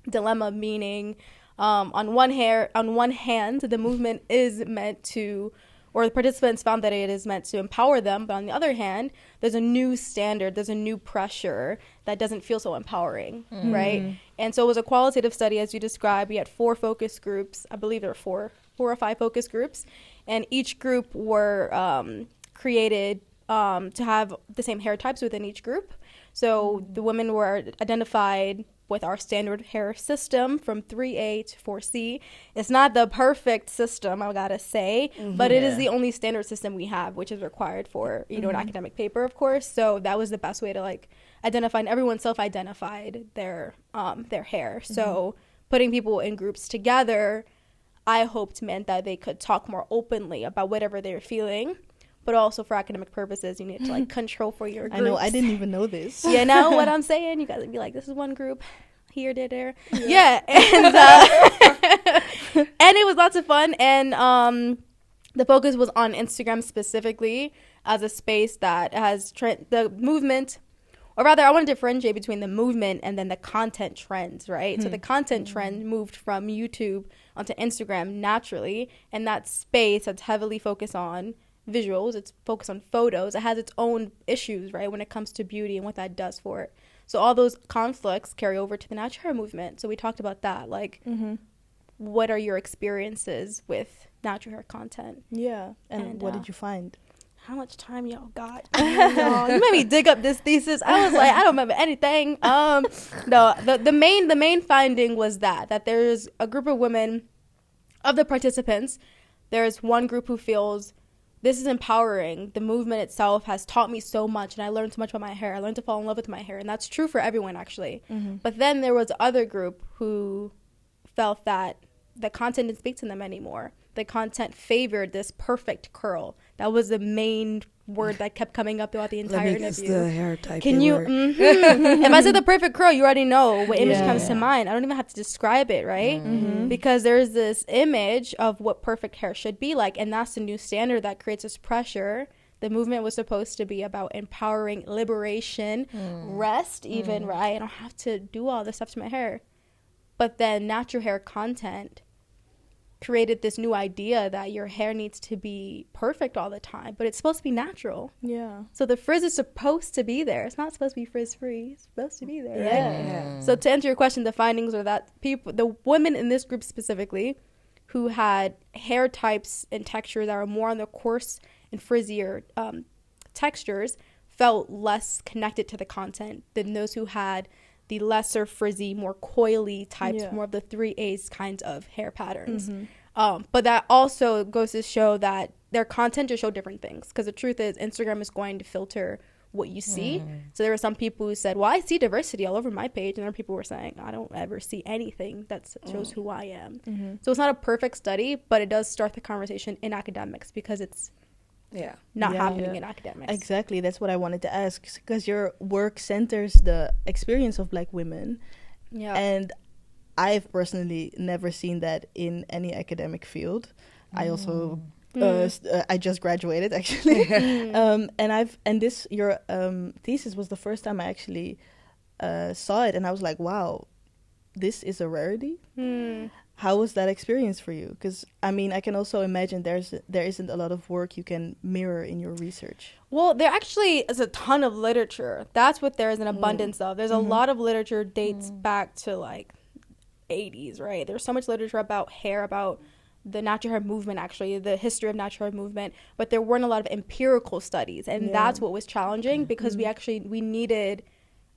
Dilemma meaning, on one hand, the movement is meant to, or the participants found that it is meant to empower them, but on the other hand, there's a new standard, there's a new pressure that doesn't feel so empowering, right? And so it was a qualitative study, as you described. We had 4 focus groups. I believe there were 4 or 5 focus groups, and each group were created to have the same hair types within each group. So the women were identified with our standard hair system from 3A to 4C. It's not the perfect system, I gotta say, but it is the only standard system we have, which is required for, an academic paper, of course. So that was the best way to like identify, and everyone self-identified their hair. So putting people in groups together, I hoped meant that they could talk more openly about whatever they're feeling. But also for academic purposes, you need to like control for your groups. I know, I didn't even know this. You know what I'm saying? You gotta be like, this is one group, here, there. Yeah. And and it was lots of fun. And the focus was on Instagram specifically as a space that has the movement, or rather, I want to differentiate between the movement and then the content trends, right? So the content trend moved from YouTube onto Instagram naturally, and that space that's heavily focused on visuals, it's focused on photos. It has its own issues, right, when it comes to beauty and what that does for it. So all those conflicts carry over to the natural hair movement. So we talked about that, like, what are your experiences with natural hair content? Yeah, and what did you find? How much time y'all got? You made me dig up this thesis. I was like, I don't remember anything. No, the main finding was that there's a group of women, of the participants, there's one group who feels, this is empowering. The movement itself has taught me so much, and I learned so much about my hair. I learned to fall in love with my hair, and that's true for everyone, actually. But then there was the other group who felt that the content didn't speak to them anymore. The content favored this perfect curl. That was the main word that kept coming up throughout the entire Let me guess interview. the hair type. Can you? If I said the perfect curl, you already know what image comes to mind. I don't even have to describe it, right? Because there's this image of what perfect hair should be like, and that's the new standard that creates this pressure. The movement was supposed to be about empowering, liberation, rest, even, right? I don't have to do all this stuff to my hair. But then natural hair content created this new idea that your hair needs to be perfect all the time, but it's supposed to be natural. Yeah. So the frizz is supposed to be there. It's not supposed to be frizz-free. It's supposed to be there, right? Yeah. So to answer your question, the findings are that the women in this group specifically who had hair types and textures that were more on the coarse and frizzier textures felt less connected to the content than those who had the lesser frizzy, more coily types, more of the 3A's kinds of hair patterns. But that also goes to show that their content just show different things, because the truth is Instagram is going to filter what you see. So there were some people who said, well, I see diversity all over my page, and other people were saying, I don't ever see anything that shows who I am. So it's not a perfect study, but it does start the conversation in academics, because it's not happening in academics. Exactly. That's what I wanted to ask, because your work centers the experience of Black women. Yeah. And I've personally never seen that in any academic field. I also I just graduated, actually. Your thesis was the first time I actually saw it, and I was like, wow, this is a rarity. How was that experience for you? Because, I mean, I can also imagine there isn't a lot of work you can mirror in your research. Well, there actually is a ton of literature. That's what there is an abundance of. There's a lot of literature dates back to, like, 80s, right? There's so much literature about hair, about the natural hair movement, actually, the history of natural hair movement. But there weren't a lot of empirical studies. And that's what was challenging, because we needed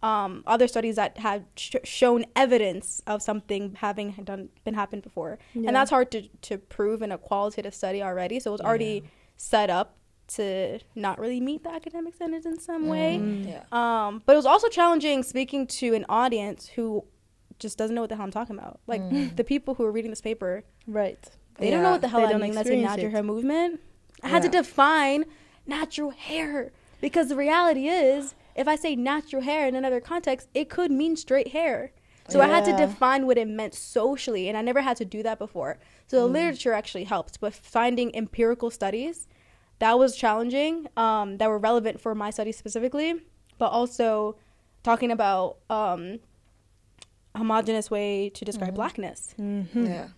other studies that have shown evidence of something having been happened before. And that's hard to prove in a qualitative study already. So it was already set up to not really meet the academic standards in some way. But it was also challenging speaking to an audience who just doesn't know what the hell I'm talking about. Like the people who are reading this paper, Right. they don't know what the hell I mean. That's a natural hair movement. I had to define natural hair, because the reality is, if I say natural hair in another context, it could mean straight hair. So I had to define what it meant socially, and I never had to do that before. So the literature actually helped, but finding empirical studies, that was challenging, that were relevant for my study specifically, but also talking about homogenous way to describe blackness. Yeah.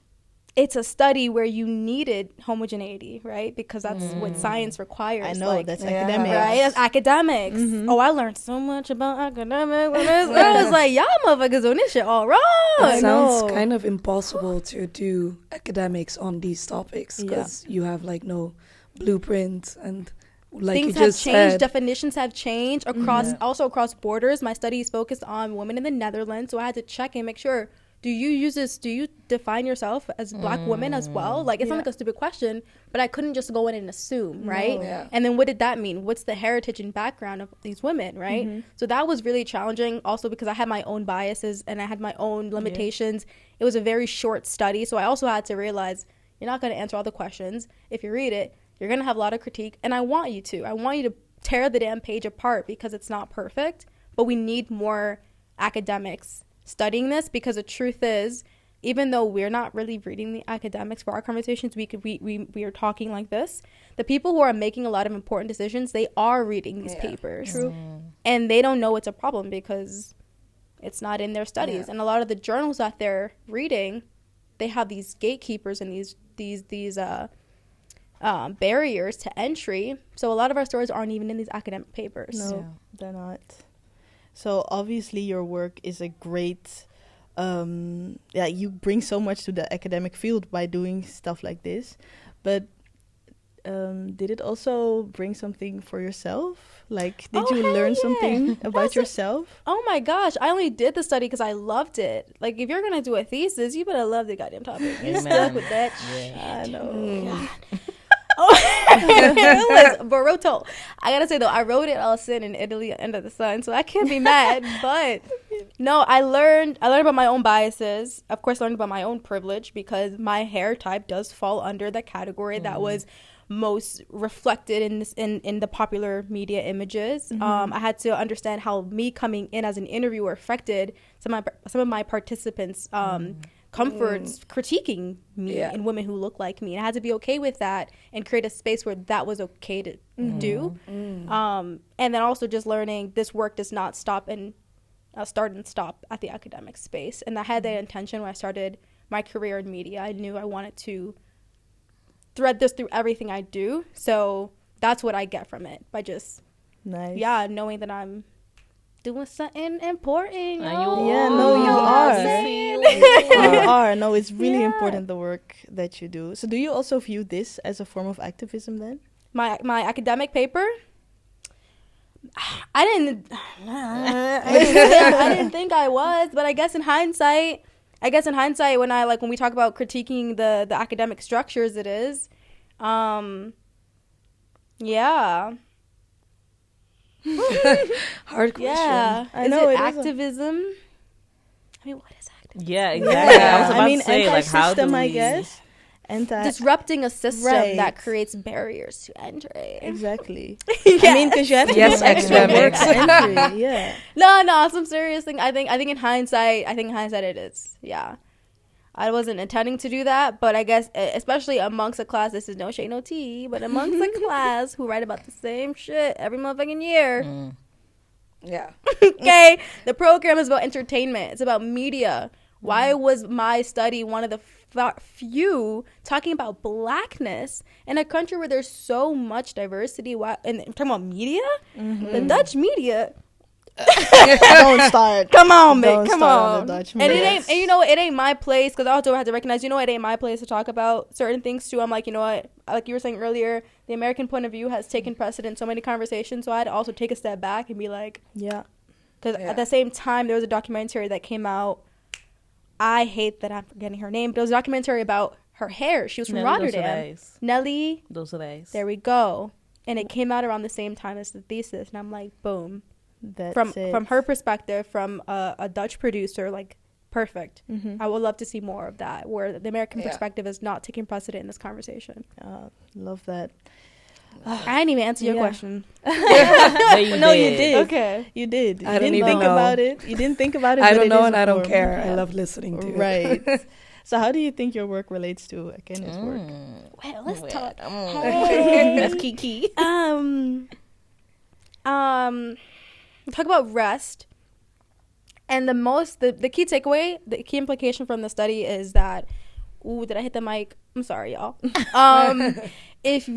It's a study where you needed homogeneity, right? Because that's what science requires. I know, like, that's academics. Right? That's academics. Oh, I learned so much about academics. I was like, y'all motherfuckers doing this shit all wrong. It sounds kind of impossible to do academics on these topics, because you have like no blueprint, and like things you have just changed, said, definitions have changed across, also across borders. My study is focused on women in the Netherlands, so I had to check and make sure, do you use this, do you define yourself as black women as well? Like, it's not like a stupid question, but I couldn't just go in and assume, right? And then what did that mean? What's the heritage and background of these women, right? So that was really challenging, also because I had my own biases and I had my own limitations. It was a very short study, so I also had to realize, you're not going to answer all the questions. If you read it, you're going to have a lot of critique, and I want you to tear the damn page apart, because it's not perfect, but we need more academics studying this, because the truth is, even though we're not really reading the academics for our conversations, we are talking like this, the people who are making a lot of important decisions, they are reading these papers. True. And they don't know it's a problem because it's not in their studies. And a lot of the journals that they're reading, they have these gatekeepers and these barriers to entry. So a lot of our stories aren't even in these academic papers. No, they're not. So obviously your work is a great, you bring so much to the academic field by doing stuff like this. But did it also bring something for yourself? Like, did you learn something about yourself? Oh my gosh, I only did the study because I loved it. Like, if you're going to do a thesis, you better love the goddamn topic. You stuck with that shit. I know. Baroto. I gotta say though, I wrote it all sin in Italy under the sun, so I can't be mad. But no, I learned about my own biases. Of course, learned about my own privilege, because my hair type does fall under the category that was most reflected in the popular media images. I had to understand how me coming in as an interviewer affected some of my participants' comforts critiquing me and women who look like me. And I had to be okay with that and create a space where that was okay to do. And then also just learning this work does not stop and start and stop at the academic space. And I had that intention when I started my career in media. I knew I wanted to thread this through everything I do. So that's what I get from it, by just knowing that I'm doing something important. You are. You are. No, it's really important, the work that you do. So do you also view this as a form of activism then? My academic paper? I didn't think I was, but I guess in hindsight, when we talk about critiquing the academic structures, it is. Hard question. Yeah. I know, it activism? I mean, what is activism? Yeah, exactly. I was about to say, like, how do we... I guess. Disrupting a system that creates barriers to entry. Exactly. I mean, because you have to do extra work to entry. Yeah. No, some serious thing. I think in hindsight it is. Yeah. I wasn't intending to do that, but I guess especially amongst a class, this is no shade, no tea, but amongst a class who write about the same shit every motherfucking year. Yeah. Okay. The program is about entertainment. It's about media. Why was my study one of the few talking about blackness in a country where there's so much diversity? And I'm talking about media? The Dutch media. Don't start. Come on, man. Come on. The Dutch and it ain't, and you know, it ain't my place, because I also have to recognize, it ain't my place to talk about certain things too. I'm like, you know what? Like you were saying earlier, the American point of view has taken precedent in so many conversations. So I had to also take a step back and be like, Because at the same time, there was a documentary that came out. I hate that I'm forgetting her name, but it was a documentary about her hair. She was from Rotterdam. Nelly. Those are days. There we go. And it came out around the same time as the thesis. And I'm like, boom. From her perspective, from a Dutch producer, like, perfect. I would love to see more of that, where the American perspective is not taking precedent in this conversation. Love that. I didn't even answer your question. No, you did. Okay. You did. I You don't didn't even think know. about it. You didn't think about it. I but don't it know, is and a I don't form. care. Yeah. I love listening to it. Right. So how do you think your work relates to Aqueene's work? Well, let's talk. That's Kiki. Talk about rest. And the key takeaway, the key implication from the study is that, did I hit the mic? I'm sorry, y'all. If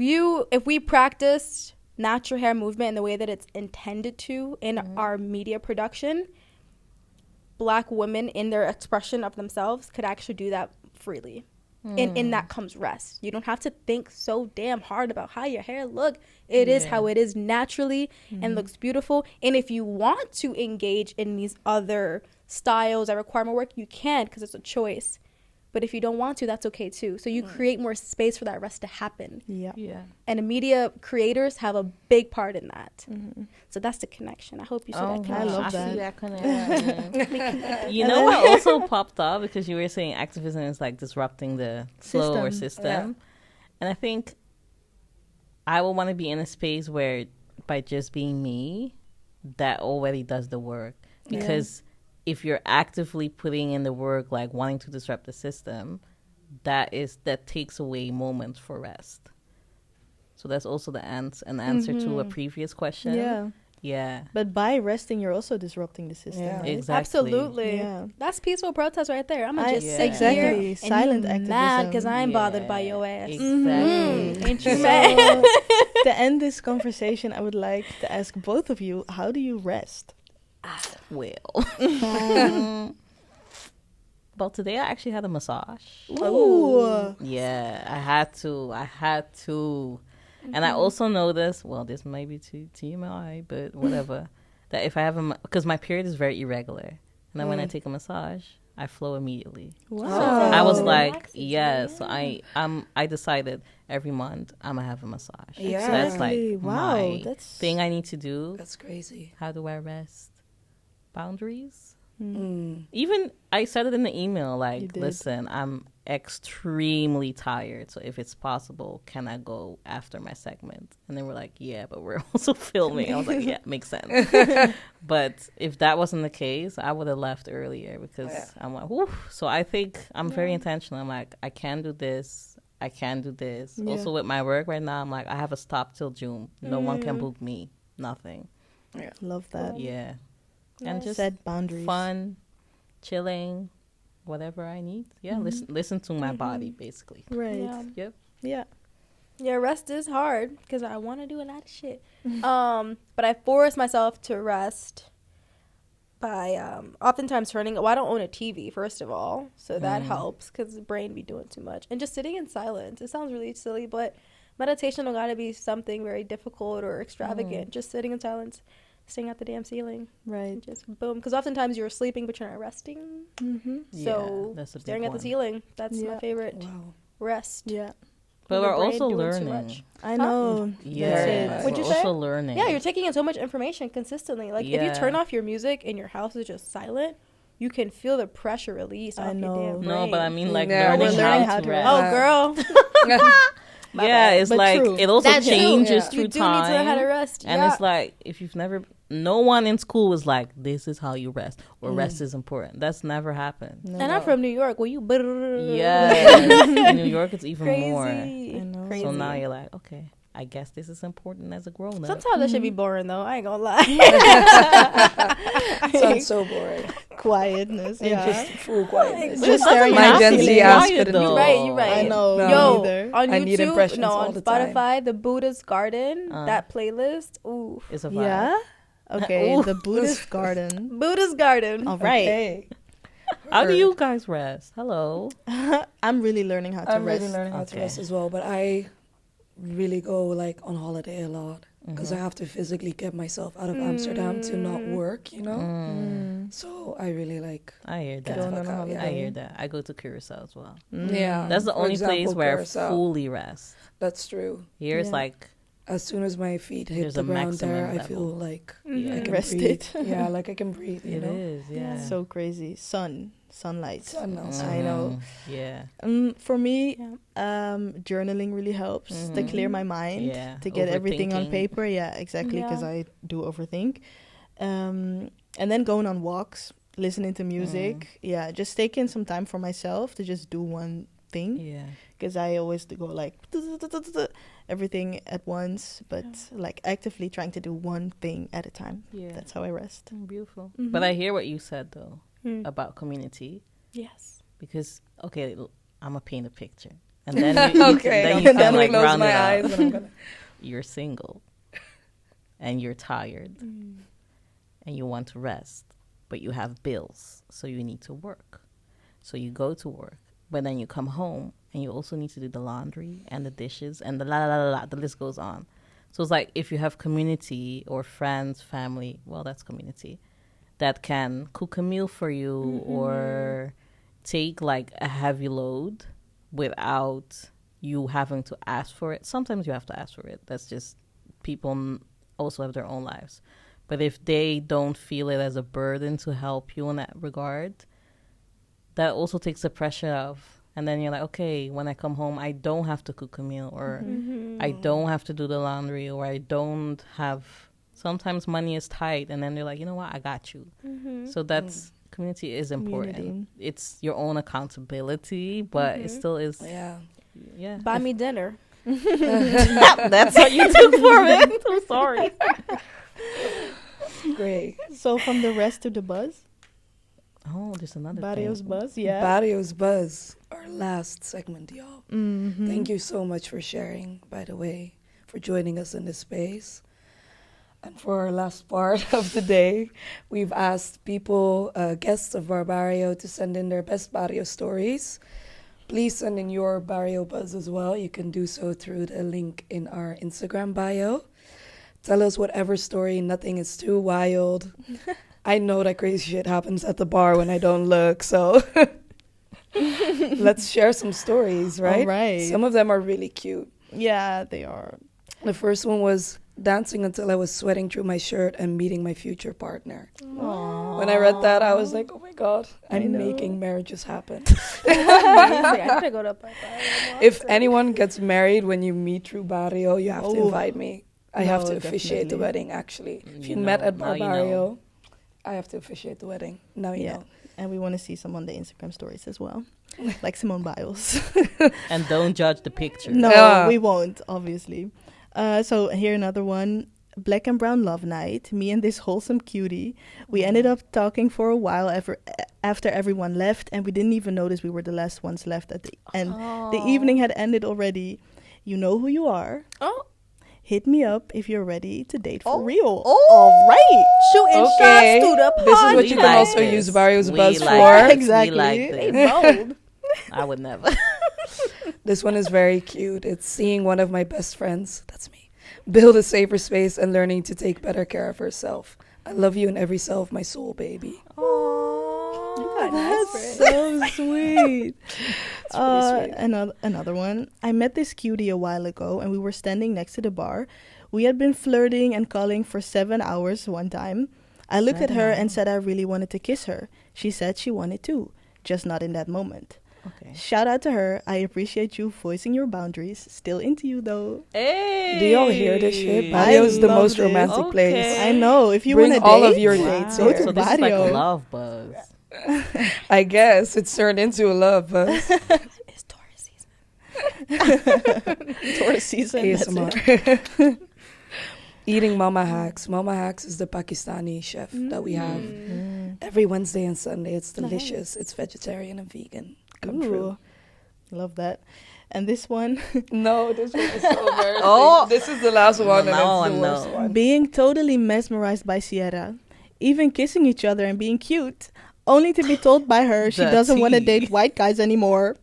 we practiced natural hair movement in the way that it's intended to in our media production, Black women in their expression of themselves could actually do that freely. And in that comes rest. You don't have to think so damn hard about how your hair look. It is how it is naturally and looks beautiful. And if you want to engage in these other styles that require more work, you can, because it's a choice. But if you don't want to, that's okay too. So you create more space for that rest to happen. Yeah. And the media creators have a big part in that. So that's the connection. I hope you see that connection. I love I that. see that connection. You know what also popped up, because you were saying activism is like disrupting the flow or system. Yeah. And I think I will want to be in a space where by just being me, that already does the work. Because if you're actively putting in the work, like wanting to disrupt the system, that takes away moments for rest. So that's also an answer to a previous question. Yeah. But by resting, you're also disrupting the system. Yeah. Right? Exactly. Absolutely. Yeah. That's peaceful protest right there. I'm gonna just sit exactly. here Silent and you mad because activism. I ain't bothered by your ass. Exactly. Ain't you mad? To end this conversation, I would like to ask both of you, how do you rest? Well, today I actually had a massage. Ooh. Yeah, I had to. And I also noticed, well, this might be too TMI, but whatever, that if I have because my period is very irregular, and then when I take a massage, I flow immediately. Wow. So I was like, so I decided every month I'm gonna have a massage. Yeah. So that's like Exactly. Wow, my that's- thing I need to do. That's crazy. How do I rest? Boundaries. Mm. Even I said it in the email, You like, did. listen, I'm extremely tired, so if it's possible, can I go after my segment? And they were like, yeah, but we're also filming. I was like, yeah, makes sense. But if that wasn't the case, I would have left earlier, because I'm like, whew. So I think I'm very intentional. I'm like, I can do this, I can do this. Yeah. Also with my work right now, I'm like, I have a stop till June. No one can book me, nothing. Love that. Yeah. And just Set boundaries. fun, chilling, whatever I need. Yeah, listen to my body, basically. Right. Yeah. Yep. Yeah. Yeah, rest is hard because I want to do a lot of shit. But I force myself to rest by oftentimes turning. Well, I don't own a TV, first of all, so that helps because the brain be doing too much. And just sitting in silence. It sounds really silly, but meditation don't gotta be something very difficult or extravagant. Just sitting in silence, staring at the damn ceiling. Right. And just boom. Because oftentimes you're sleeping, but you're not resting. So that's a big staring at the one. ceiling, that's my favorite. Wow. Rest. Yeah. But Your we're brain also doing too learning. much. I know. Yeah, That's it. What'd we're you say? also learning. Yeah, you're taking in so much information consistently. Like, if you Yeah. turn off your music and your house is just silent, you can feel the pressure release I off know. your damn brain. No, but I mean, like, Yeah, learning, we're learning how how to to rest. Oh, girl. Yeah, it's But like, true. it also That's true. changes Yeah. through You do time. need to learn how to rest. And yeah. it's like, if you've never, no one in school was like, this is how you rest, or rest is important. That's never happened. And I'm from New York. Well, you Yeah. In New York, it's even crazy. more. I know. Crazy. So now you're like, okay, I guess this is important as a grown up. Sometimes that should be boring, though. I ain't gonna lie. Sounds so boring. Quietness. Yeah. Yeah. Just full quietness. Just staring My at Gen the Z ceiling. ass Quiet, couldn't though. do Right, you're right. I know. No. me Yo, neither. on I need YouTube, impressions no, all on the time. Spotify, the Buddha's Garden, that playlist. Ooh, It's a vibe. Yeah. Okay. Ooh. The Buddhist garden. Buddha's Garden. All right. Okay. How do you guys rest? Hello. I'm really learning how to I'm rest. really learning how to rest as well, but I really go like on holiday a lot. because I have to physically get myself out of Amsterdam to not work, you know? So I really like... I hear get that. the fuck out, yeah. I hear that. I go to Curacao as well. Yeah. That's the For only example, place where Curacao. I fully rest. That's true. Here it's Yeah. like... As soon as my feet hit There's the a ground there, maximum I feel level. like Yeah. I can Rested. breathe. Yeah, like I can breathe, you It know? is, yeah. So crazy. Sunlight. Sun also. I know. Yeah. For me, Yeah. journaling really helps to clear my mind, Yeah. to get everything on Overthinking. paper. Yeah, exactly, because Yeah. I do overthink. And then going on walks, listening to music. Yeah, just taking some time for myself to just do one thing. Yeah. Because I always go like everything at once, but like actively trying to do one thing at a time. Yeah. That's how I rest. Beautiful. But I hear what you said, though, about community. Yes. Because, okay, I'm going to paint a picture. And then you, Okay, then I'm you gonna can, like, close round my it eyes up. and I'm gonna... You're single. And you're tired. And you want to rest. But you have bills. So you need to work. So you go to work. But then you come home and you also need to do the laundry and the dishes and the the list goes on. So it's like if you have community or friends, family, well, that's community, that can cook a meal for you or take like a heavy load without you having to ask for it. Sometimes you have to ask for it. That's just people also have their own lives. But if they don't feel it as a burden to help you in that regard, that also takes the pressure off. And then you're like, okay, when I come home, I don't have to cook a meal or I don't have to do the laundry or I don't have... Sometimes money is tight. And then they're like, you know what? I got you. So that's... Community is important. Community. It's your own accountability, but it still is... Yeah. Yeah. Buy me dinner. That's what you took for it. I'm sorry. Great. So from the rest to the buzz, Oh, there's another Bario's thing. buzz, yeah. Bario's Buzz, our last segment, y'all. Mm-hmm. Thank you so much for sharing, by the way, for joining us in this space. And for our last part of the day, we've asked people, guests of Bar Bario, to send in their best Bario stories. Please send in your Bario Buzz as well. You can do so through the link in our Instagram bio. Tell us whatever story, nothing is too wild. I know that crazy shit happens at the bar when I don't look, so let's share some stories, right? All right. Some of them are really cute. Yeah, they are. The first one was dancing until I was sweating through my shirt and meeting my future partner. Aww. When I read that, I was like, oh my God, I I'm know. making marriages happen. I need to go to Bar Bario. If anyone gets married when you meet through Barrio, you have to Oh. invite me. I have No, to officiate the definitely. wedding, actually. If you You met know, at Bar now you Bario, know. I have to officiate the wedding. Now you Yeah. know. And we want to see some on the Instagram stories as well. Like Simone Biles. And don't judge the picture. No, Yeah. we won't, obviously. So here another one. Black and brown love night. Me and this wholesome cutie. We ended up talking for a while after everyone left, and we didn't even notice we were the last ones left at the end. The evening had ended already. You know who you are. Oh. Hit me up if you're ready to date for Oh. real. Oh. All right. Shooting Okay. shots to the This is party. what We you can like also this. use Bario's We Buzz like for. this. Exactly. We like They this. bold. I would never. This one is very cute. It's seeing one of my best friends, that's me, build a safer space and learning to take better care of herself. I love you in every cell of my soul, baby. Aww. That's so sweet. It's really sweet. Another one. I met this cutie a while ago, and we were standing next to the bar. We had been flirting and calling for 7 hours one time. I looked at 7 her hours. and said I really wanted to kiss her. She said she wanted to, just not in that moment. Okay. Shout out to her. I appreciate you voicing your boundaries. Still into you, though. Hey. Do y'all hear this shit? I Barrio is the love most this. romantic place. I know. If you Bring want to all date, of your Wow. dates go here. to So this is like a Bario. love buzz. I guess it's turned into a love buzz. It's Taurus season. Taurus season. That's it. ASMR. Eating mama hacks. Mama hacks is the Pakistani chef that we have every Wednesday and Sunday. It's delicious. It's vegetarian and vegan. Come true. Ooh, love that. And this one, No, this one is so embarrassing. Oh. This is the last one, and No, it's the worst no. one. being totally mesmerized by Sierra, even kissing each other and being cute, only to be told by her she The doesn't want to tea. date white guys anymore.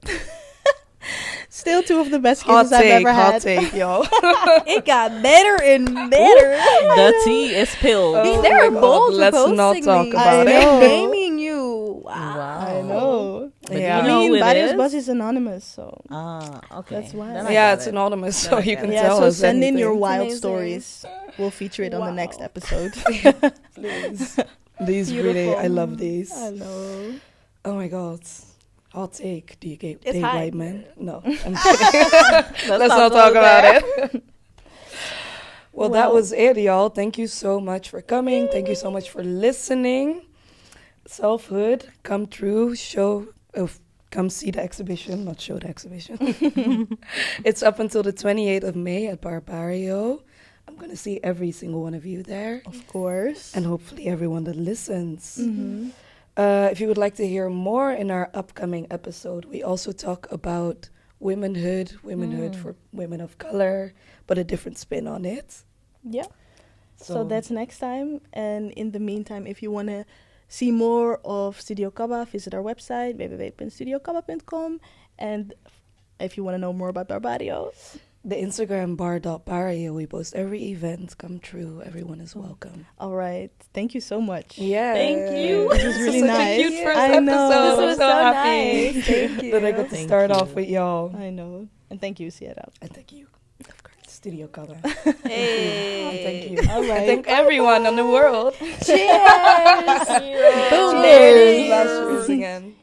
Still two of the best Hot kisses I've take, ever hot had. take, yo. It got better and better. The tea is spilled. Oh They're my God, bold let's for not posting talk me. about I it. know. Naming you. Wow. I know. But Yeah. do I you know mean, who it Bario's is? buzz is anonymous, so Okay. That's why. Then I Yeah, get it's it. anonymous, Then so I you get can it. yeah. tell So us send in your anything. wild Amazing. stories. We'll feature it on the next Wow. episode. Please. These really, I love these. I know. Oh my God. Hot take. Do you date high. white men? No. I'm kidding. Let's not talk about it. Well, that was it, y'all. Thank you so much for coming. Thank you so much for listening. Selfhood, come through, come see the exhibition, not show the exhibition. It's up until the 28th of May at Bar Bario. I'm going to see every single one of you there. Of course. And hopefully everyone that listens. Mm-hmm. If you would like to hear more in our upcoming episode, we also talk about womanhood for women of color, but a different spin on it. Yeah. So that's next time. And in the meantime, if you want to see more of Studio Kaba, visit our website, www.studiokaba.com. And if you want to know more about Bar Bario, the Instagram bar.bario, we post every event. Come true. Everyone is welcome. all right. Thank you so much. Yeah. Thank you. This is really such nice. a cute first I know. episode. This I'm was so so happy nice. Thank you. that I got to Thank start you. off with y'all. I know. And thank you, Sierra. And thank you. Of course. Studio Color. Hey. Thank you. All right. I thank everyone in the world. Cheers. Boom. Cheers. Last cheers again.